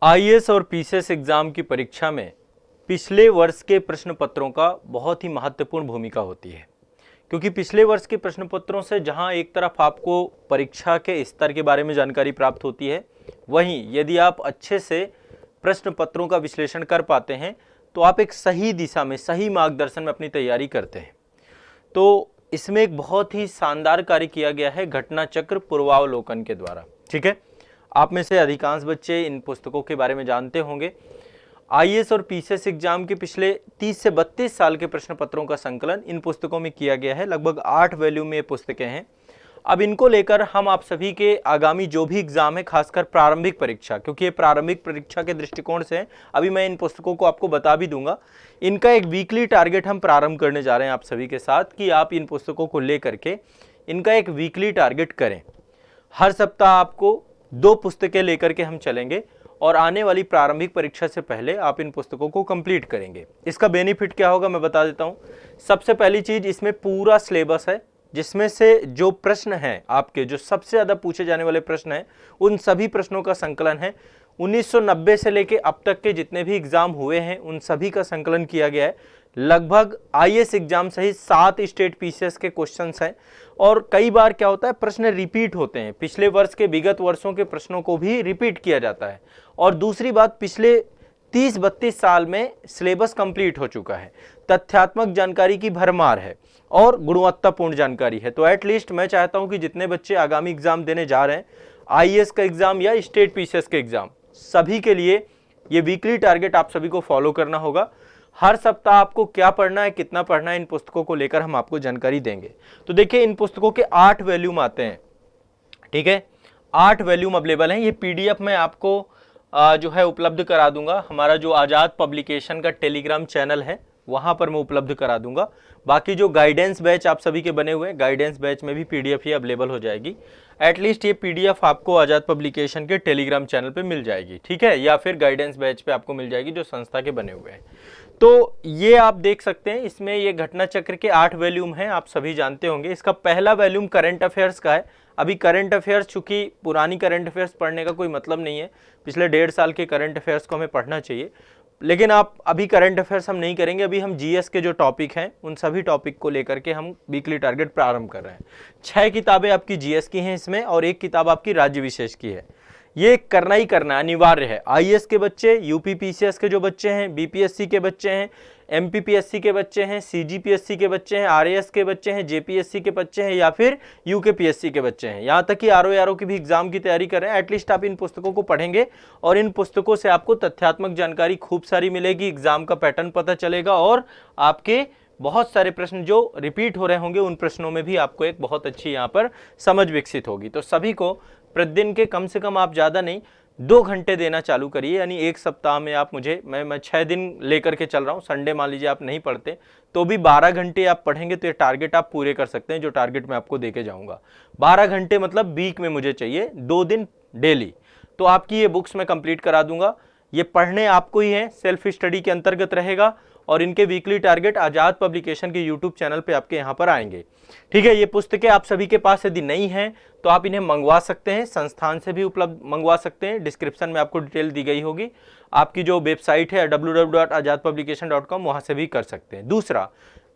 IAS और PCS exam की परीक्षा में पिछले वर्ष के प्रश्न पत्रों का बहुत ही महत्वपूर्ण भूमिका होती है, क्योंकि पिछले वर्ष के प्रश्न पत्रों से जहां एक तरफ आपको परीक्षा के स्तर के बारे में जानकारी प्राप्त होती है, वहीं यदि आप अच्छे से प्रश्न पत्रों का विश्लेषण कर पाते हैं तो आप एक सही दिशा में, सही मार्गदर्शन में अपनी तैयारी करते हैं। तो इसमें एक बहुत ही शानदार कार्य किया गया है घटना चक्र पूर्वावलोकन के द्वारा। ठीक है, आप में से अधिकांश बच्चे इन पुस्तकों के बारे में जानते होंगे। आईएएस और पीसीएस एग्जाम के पिछले 30 से 32 साल के प्रश्न पत्रों का संकलन इन पुस्तकों में किया गया है। लगभग 8 वॉल्यूम में ये पुस्तकें हैं। अब इनको लेकर हम आप सभी के आगामी जो भी एग्जाम है, खासकर प्रारंभिक परीक्षा, क्योंकि ये प्रारंभिक परीक्षा के दृष्टिकोण से है, अभी मैं इन पुस्तकों को आपको बता भी दूंगा। इनका एक वीकली टारगेट हम प्रारंभ करने जा रहे हैं आप सभी के साथ कि आप इन पुस्तकों को लेकर के इनका एक वीकली टारगेट करें। हर सप्ताह आपको 2 पुस्तकें लेकर के हम चलेंगे और आने वाली प्रारंभिक परीक्षा से पहले आप इन पुस्तकों को कंप्लीट करेंगे। इसका बेनिफिट क्या होगा मैं बता देता हूं। सबसे पहली चीज, इसमें पूरा सिलेबस है, जिसमें से जो प्रश्न हैं आपके, जो सबसे ज्यादा पूछे जाने वाले प्रश्न हैं, उन सभी प्रश्नों का संकलन है। 1990 से लेके अब तक के जितने भी एग्जाम हुए हैं उन सभी का संकलन किया गया है। लगभग आईएएस एग्जाम सहित 7 स्टेट पीसीएस के क्वेश्चंस हैं। और कई बार क्या होता है, प्रश्न रिपीट होते हैं, पिछले वर्ष के विगत वर्षों के प्रश्नों को भी रिपीट किया जाता है। और दूसरी बात, पिछले 30-32 साल में सिलेबस कंप्लीट हो चुका है, तथ्यात्मक जानकारी की भरमार है और गुणवत्तापूर्ण जानकारी है। तो एटलीस्ट मैं चाहता हूं कि जितने बच्चे आगामी एग्जाम देने जा रहे हैं, आईएएस का एग्जाम या स्टेट पीसीएस के एग्जाम, सभी के लिए ये वीकली टारगेट आप सभी को फॉलो करना होगा। हर सप्ताह आपको क्या पढ़ना है, कितना पढ़ना है, इन पुस्तकों को लेकर हम आपको जानकारी देंगे। तो देखिए, इन पुस्तकों के 8 वॉल्यूम आते हैं। ठीक है, 8 वॉल्यूम अवेलेबल हैं। ये पीडीएफ में आपको जो है उपलब्ध करा दूंगा। हमारा जो आजाद पब्लिकेशन का टेलीग्राम चैनल है वहां पर मैं उपलब्ध करा दूंगा। बाकी जो गाइडेंस बैच आप सभी के बने हुए हैं, गाइडेंस बैच में भी पीडीएफ ही अवेलेबल हो जाएगी। एटलीस्ट ये पीडीएफ आपको आजाद पब्लिकेशन के टेलीग्राम चैनल पे मिल जाएगी, ठीक है, या फिर गाइडेंस बैच पे आपको मिल जाएगी जो संस्था के बने हुए हैं। तो ये आप देख सकते हैं, इसमें ये घटना चक्र के 8 वॉल्यूम हैं, आप सभी जानते होंगे। इसका पहला वॉल्यूम करंट अफेयर्स का है। अभी करंट अफेयर्स, चूंकि पुरानी करंट अफेयर्स पढ़ने का कोई मतलब नहीं है, पिछले 1.5 साल के करंट अफेयर्स को हमें पढ़ना चाहिए, लेकिन आप अभी करंट अफेयर्स हम नहीं करेंगे। अभी हम जीएस के जो टॉपिक हैं उन सभी टॉपिक को लेकर के हम वीकली टारगेट प्रारंभ कर रहे हैं। 6 किताबें आपकी जीएस की हैं इसमें और 1 किताब आपकी राज्य विशेष की है। ये करना ही करना अनिवार्य है। आईएएस के बच्चे, यूपी पीसीएस के जो बच्चे हैं, बीपीएससी के बच्चे हैं, एमपीपीएससी के बच्चे हैं, सीजीपीएससी के बच्चे हैं, आरएएस के बच्चे हैं, जेपीएससी के बच्चे हैं या फिर यूकेपीएससी के बच्चे हैं, यहाँ तक कि आरओ की भी एग्जाम की तैयारी कर रहे हैं, एटलीस्ट आप इन पुस्तकों को पढ़ेंगे और इन पुस्तकों से आपको तथ्यात्मक जानकारी खूब सारी मिलेगी, एग्जाम का पैटर्न पता चलेगा और आपके बहुत सारे प्रश्न जो रिपीट हो रहे होंगे उन प्रश्नों में भी आपको एक बहुत अच्छी यहाँ पर समझ विकसित होगी। तो सभी को प्रतिदिन के कम से कम, आप ज़्यादा नहीं, 2 घंटे देना चालू करिए। यानी एक सप्ताह में आप मुझे, मैं 6 दिन लेकर के चल रहा हूँ, संडे मान लीजिए आप नहीं पढ़ते तो भी 12 घंटे आप पढ़ेंगे तो ये टारगेट आप पूरे कर सकते हैं, जो टारगेट मैं आपको देके जाऊँगा। 12 घंटे मतलब वीक में मुझे चाहिए 2 दिन डेली। तो आपकी ये बुक्स मैं कंप्लीट करा दूंगा। ये पढ़ने आपको ही है, सेल्फ स्टडी के अंतर्गत रहेगा और इनके वीकली टारगेट आजाद पब्लिकेशन के यूट्यूब चैनल पे आपके यहाँ पर आएंगे। ठीक है, ये पुस्तकें आप सभी के पास यदि नहीं हैं तो आप इन्हें मंगवा सकते हैं, संस्थान से भी उपलब्ध मंगवा सकते हैं। डिस्क्रिप्शन में आपको डिटेल दी गई होगी। आपकी जो वेबसाइट है www.azadpublication.com, वहां से भी कर सकते हैं। दूसरा,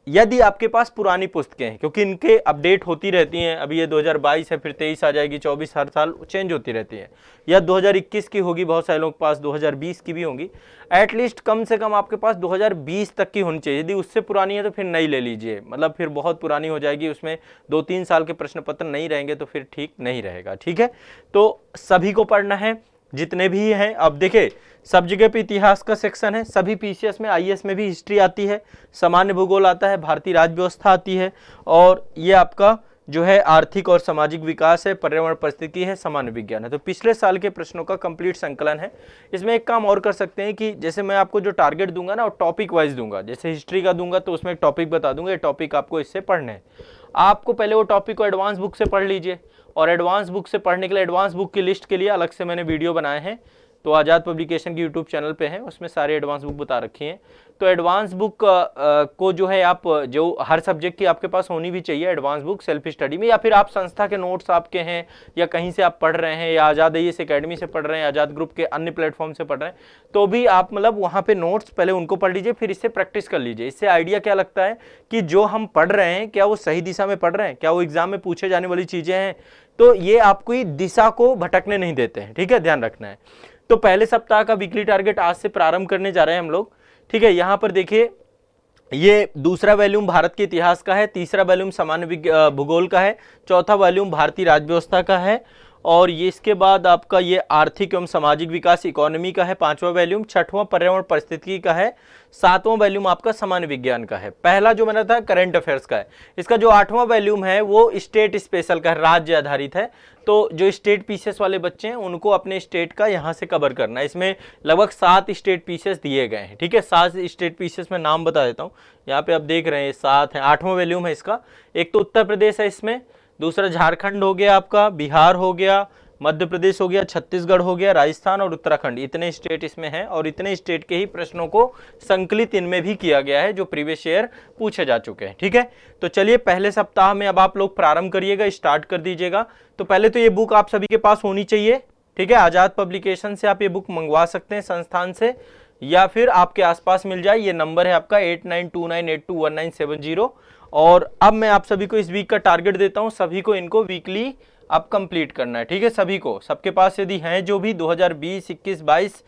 यदि आपके पास पुरानी पुस्तकें हैं, क्योंकि इनके अपडेट होती रहती हैं, अभी ये 2022 है, फिर 23 आ जाएगी, 24 हर साल चेंज होती रहती है, या 2021 की होगी, बहुत सारे लोगों के पास 2020 की भी होंगी। एटलीस्ट कम से कम आपके पास 2020 तक की होनी चाहिए। यदि उससे पुरानी है तो फिर नई ले लीजिए, मतलब फिर बहुत पुरानी हो जाएगी, उसमें 2-3 साल के प्रश्न पत्र नहीं रहेंगे तो फिर ठीक नहीं रहेगा। ठीक है, तो सभी को पढ़ना है, जितने भी हैं। अब देखिए, सब जगह पे इतिहास का सेक्शन है, सभी पीसीएस में, आईएएस में भी हिस्ट्री आती है, सामान्य भूगोल आता है, भारतीय राज्य व्यवस्था आती है, और ये आपका जो है आर्थिक और सामाजिक विकास है, पर्यावरण परिस्थिति है, सामान्य विज्ञान है। तो पिछले साल के प्रश्नों का कंप्लीट संकलन है। इसमें एक काम और कर सकते हैं कि जैसे मैं आपको जो टारगेट दूंगा ना, वो टॉपिक वाइज दूंगा। जैसे हिस्ट्री का दूंगा तो उसमें एक टॉपिक बता दूंगा, ये टॉपिक आपको इससे पढ़ने हैं। आपको पहले वो टॉपिक को एडवांस बुक से पढ़ लीजिए, और एडवांस बुक से पढ़ने के लिए एडवांस बुक की लिस्ट के लिए अलग से मैंने वीडियो बनाए हैं, तो आज़ाद पब्लिकेशन की यूट्यूब चैनल पे है, उसमें सारे एडवांस बुक बता रखी हैं। तो एडवांस बुक को जो है आप जो हर सब्जेक्ट की आपके पास होनी भी चाहिए एडवांस बुक सेल्फ स्टडी में, या फिर आप संस्था के नोट्स आपके हैं या कहीं से आप पढ़ रहे हैं या आज़ाद आईएएस एकेडमी से पढ़ रहे हैं, आज़ाद ग्रुप के अन्य प्लेटफॉर्म से पढ़ रहे हैं, तो भी आप मतलब वहाँ पे नोट्स पहले उनको पढ़ लीजिए, फिर इससे प्रैक्टिस कर लीजिए। इससे आइडिया क्या लगता है कि जो हम पढ़ रहे हैं क्या वो सही दिशा में पढ़ रहे हैं, क्या वो एग्जाम में पूछे जाने वाली चीजें हैं, तो ये आपकी दिशा को भटकने नहीं देते हैं। ठीक है, ध्यान रखना है। तो पहले सप्ताह का वीकली टारगेट आज से प्रारंभ करने जा रहे हैं हम लोग। ठीक है, यहां पर देखिए ये दूसरा वॉल्यूम भारत के इतिहास का है, तीसरा वॉल्यूम सामान्य भूगोल का है, चौथा वॉल्यूम भारतीय राज्य व्यवस्था का है, और ये इसके बाद आपका ये आर्थिक एवं सामाजिक विकास इकोनॉमी का है पांचवा वॉल्यूम, छठवां पर्यावरण परिस्थिति का है, सातवां वॉल्यूम आपका सामान्य विज्ञान का है। पहला जो मैंने था करंट अफेयर्स का है। इसका जो आठवां वॉल्यूम है वो स्टेट स्पेशल का है, राज्य आधारित है। तो जो स्टेट पीसेस वाले बच्चे हैं उनको अपने स्टेट का यहाँ से कवर करना है। इसमें लगभग 7 स्टेट पीसेस दिए गए हैं। ठीक है, 7 स्टेट पीसेस में नाम बता देता हूँ। यहाँ पे आप देख रहे हैं 7 हैं, 8वां वॉल्यूम है इसका। एक तो उत्तर प्रदेश है इसमें, दूसरा झारखंड हो गया आपका, बिहार हो गया, मध्य प्रदेश हो गया, छत्तीसगढ़ हो गया, राजस्थान और उत्तराखंड, इतने स्टेट इसमें हैं। और इतने स्टेट के ही प्रश्नों को संकलित इनमें भी किया गया है जो प्रीवियस ईयर पूछे जा चुके हैं। ठीक है, तो चलिए पहले सप्ताह में अब आप लोग प्रारंभ करिएगा, स्टार्ट कर दीजिएगा। तो पहले तो ये बुक आप सभी के पास होनी चाहिए। ठीक है, आजाद पब्लिकेशन से आप ये बुक मंगवा सकते हैं संस्थान से, या फिर आपके आसपास मिल जाए। ये नंबर है आपका 8929821970। और अब मैं आप सभी को इस वीक का टारगेट देता हूं, सभी को इनको वीकली अब कंप्लीट करना है। ठीक है, सभी को, सबके पास यदि हैं जो भी 2020, 21, 22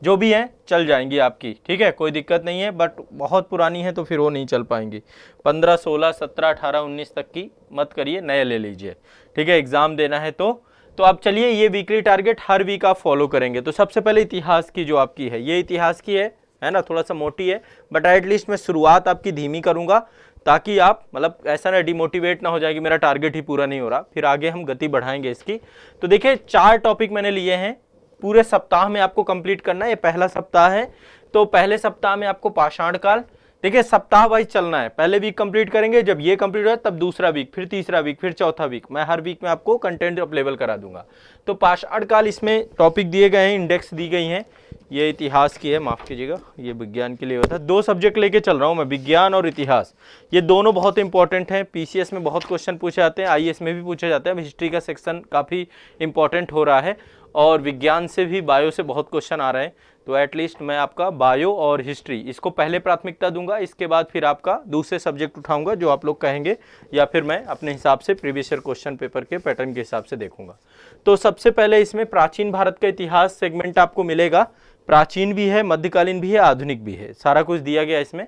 जो भी हैं चल जाएंगी आपकी। ठीक है, कोई दिक्कत नहीं है, बट बहुत पुरानी है तो फिर वो नहीं चल पाएंगी। 15, 16, 17, 18, 19 तक की मत करिए, नए ले लीजिए। ठीक है, एग्जाम देना है तो अब चलिए ये वीकली टारगेट हर वीक आप फॉलो करेंगे। तो सबसे पहले इतिहास की जो आपकी है, ये इतिहास की है ना, थोड़ा सा मोटी है, बट एटलीस्ट मैं शुरुआत आपकी धीमी करूंगा ताकि आप मतलब ऐसा ना डिमोटिवेट ना हो जाए कि मेरा टारगेट ही पूरा नहीं हो रहा, फिर आगे हम गति बढ़ाएंगे इसकी। तो देखिए 4 टॉपिक मैंने लिए हैं, पूरे सप्ताह में आपको कंप्लीट करना है। ये पहला सप्ताह है, तो पहले सप्ताह में आपको पाषाण काल, देखिए सप्ताह वाइज चलना है। पहले वीक कंप्लीट करेंगे, जब ये कंप्लीट हो तब दूसरा वीक, फिर तीसरा वीक, फिर चौथा वीक। मैं हर वीक में आपको कंटेंट अवेलेबल करा दूंगा। तो पाषाण काल इसमें टॉपिक दिए गए हैं, इंडेक्स दी गई हैं। ये इतिहास की है, माफ कीजिएगा, ये विज्ञान के लिए होता है। 2 सब्जेक्ट लेके चल रहा हूँ मैं, विज्ञान और इतिहास। ये दोनों बहुत इंपॉर्टेंट हैं, पीसीएस में बहुत क्वेश्चन पूछे जाते हैं, आईएएस में भी पूछे जाते हैं। हिस्ट्री का सेक्शन काफ़ी इंपॉर्टेंट हो रहा है, और विज्ञान से भी, बायो से बहुत क्वेश्चन आ रहे हैं। तो एटलीस्ट मैं आपका बायो और हिस्ट्री इसको पहले प्राथमिकता दूंगा, इसके बाद फिर आपका दूसरे सब्जेक्ट उठाऊंगा जो आप लोग कहेंगे, या फिर मैं अपने हिसाब से प्रीवियस ईयर क्वेश्चन पेपर के पैटर्न के हिसाब से देखूंगा। तो सबसे पहले इसमें प्राचीन भारत का इतिहास सेगमेंट आपको मिलेगा। प्राचीन भी है, मध्यकालीन भी है, आधुनिक भी है, सारा कुछ दिया गया इसमें।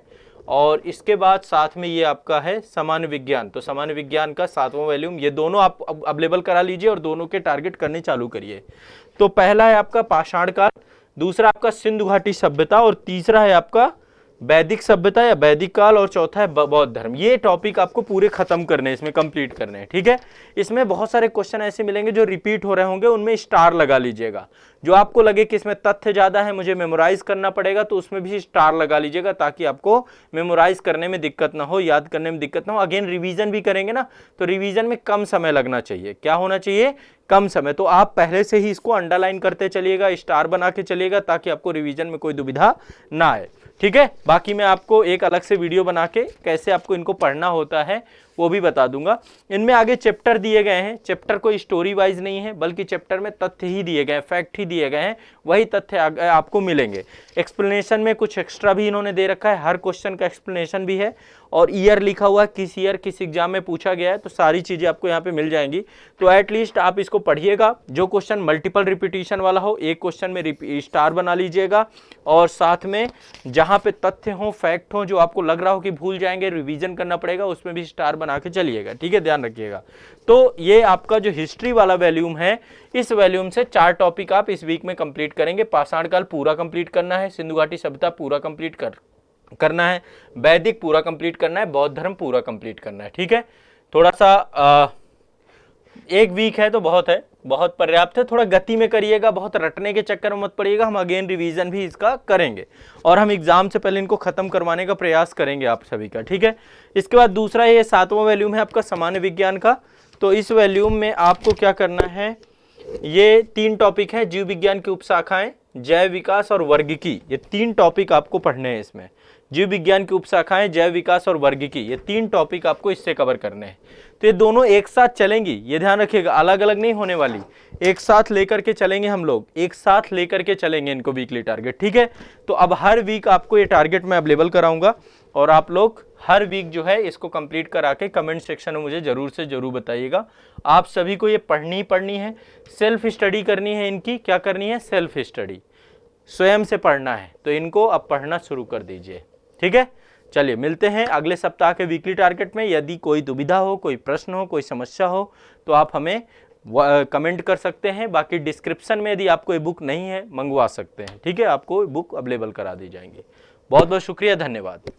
और इसके बाद साथ में ये आपका है सामान्य विज्ञान। तो सामान्य विज्ञान का 7वां वॉल्यूम, ये दोनों आप अवेलेबल करा लीजिए और दोनों के टारगेट करने चालू करिए। तो पहला है आपका पाषाण काल, दूसरा आपका सिंधु घाटी सभ्यता, और तीसरा है आपका वैदिक सभ्यता या वैदिक काल, और चौथा है बौद्ध धर्म। ये टॉपिक आपको पूरे खत्म करने हैं, इसमें कंप्लीट करने हैं। ठीक है, इसमें बहुत सारे क्वेश्चन ऐसे मिलेंगे जो रिपीट हो रहे होंगे, उनमें स्टार लगा लीजिएगा। जो आपको लगे कि इसमें तथ्य ज्यादा है, मुझे मेमोराइज करना पड़ेगा, तो उसमें भी स्टार लगा लीजिएगा, ताकि आपको मेमोराइज करने में दिक्कत ना हो, याद करने में दिक्कत ना हो। अगेन रिवीजन भी करेंगे ना, तो रिवीजन में कम समय लगना चाहिए। क्या होना चाहिए? कम समय। तो आप पहले से ही इसको अंडरलाइन करते चलिएगा, स्टार बना के चलिएगा, ताकि आपको रिवीजन में कोई दुविधा ना आए। ठीक है, बाकी मैं आपको एक अलग से वीडियो बना के कैसे आपको इनको पढ़ना होता है वो भी बता दूंगा। इनमें आगे चैप्टर दिए गए हैं, चैप्टर कोई स्टोरी वाइज नहीं है, बल्कि चैप्टर में तथ्य ही दिए गए हैं, फैक्ट ही दिए गए हैं, वही तथ्य आपको मिलेंगे। एक्सप्लेनेशन में कुछ एक्स्ट्रा भी इन्होंने दे रखा है, हर क्वेश्चन का एक्सप्लेनेशन भी है, और ईयर लिखा हुआ है, किस ईयर किस एग्जाम में पूछा गया है, तो सारी चीजें आपको यहाँ पे मिल जाएंगी। तो एटलीस्ट आप इसको पढ़िएगा। जो क्वेश्चन मल्टीपल रिपीटिशन वाला हो, एक क्वेश्चन में स्टार बना लीजिएगा, और साथ में जहाँ पे तथ्य हो, फैक्ट हो, जो आपको लग रहा हो कि भूल जाएंगे, रिवीजन करना पड़ेगा, उसमें भी स्टार बना के चलिएगा। ठीक है, ध्यान रखिएगा। तो ये आपका जो हिस्ट्री वाला वॉल्यूम है, इस वॉल्यूम से 4 टॉपिक आप इस वीक में कंप्लीट करेंगे। पाषाण काल पूरा कंप्लीट करना है, सिंधु घाटी सभ्यता पूरा कंप्लीट करना है, वैदिक पूरा कंप्लीट करना है, बौद्ध धर्म पूरा कंप्लीट करना है। ठीक है, थोड़ा सा एक वीक है तो बहुत है, बहुत पर्याप्त है। थोड़ा गति में करिएगा, बहुत रटने के चक्कर में मत पड़िएगा। हम अगेन रिवीजन भी इसका करेंगे, और हम एग्जाम से पहले इनको खत्म करवाने का प्रयास करेंगे आप सभी का। ठीक है, इसके बाद दूसरा ये 7वां वॉल्यूम है आपका सामान्य विज्ञान का। तो इस वॉल्यूम में आपको क्या करना है, ये 3 टॉपिक है, जीव विज्ञान की उपशाखाएं, जैव विकास और वर्गिकी, ये 3 टॉपिक आपको पढ़ने हैं इसमें। जीव विज्ञान की उपशाखाएं, जैव विकास और वर्गिकी, ये 3 टॉपिक आपको इससे कवर करने हैं। तो ये दोनों एक साथ चलेंगी, ये ध्यान रखिएगा, अलग अलग नहीं होने वाली, एक साथ लेकर के चलेंगे हम लोग, एक साथ लेकर के चलेंगे इनको वीकली टारगेट, ठीक है। तो अब हर वीक आपको ये टारगेट मैं अवेलेबल कराऊंगा और आप लोग हर वीक जो है इसको कंप्लीट करा के कमेंट सेक्शन में मुझे जरूर से जरूर बताइएगा। आप सभी को ये पढ़नी है, सेल्फ स्टडी करनी है, इनकी क्या करनी है, सेल्फ स्टडी, स्वयं से पढ़ना है। तो इनको अब पढ़ना शुरू कर दीजिए, ठीक है। चलिए मिलते हैं अगले सप्ताह के वीकली टारगेट में। यदि कोई दुविधा हो, कोई प्रश्न हो, कोई समस्या हो तो आप हमें कमेंट कर सकते हैं। बाकी डिस्क्रिप्शन में यदि आपको ये बुक नहीं है मंगवा सकते हैं, ठीक है, आपको बुक अवेलेबल करा दी जाएंगी। बहुत बहुत शुक्रिया, धन्यवाद।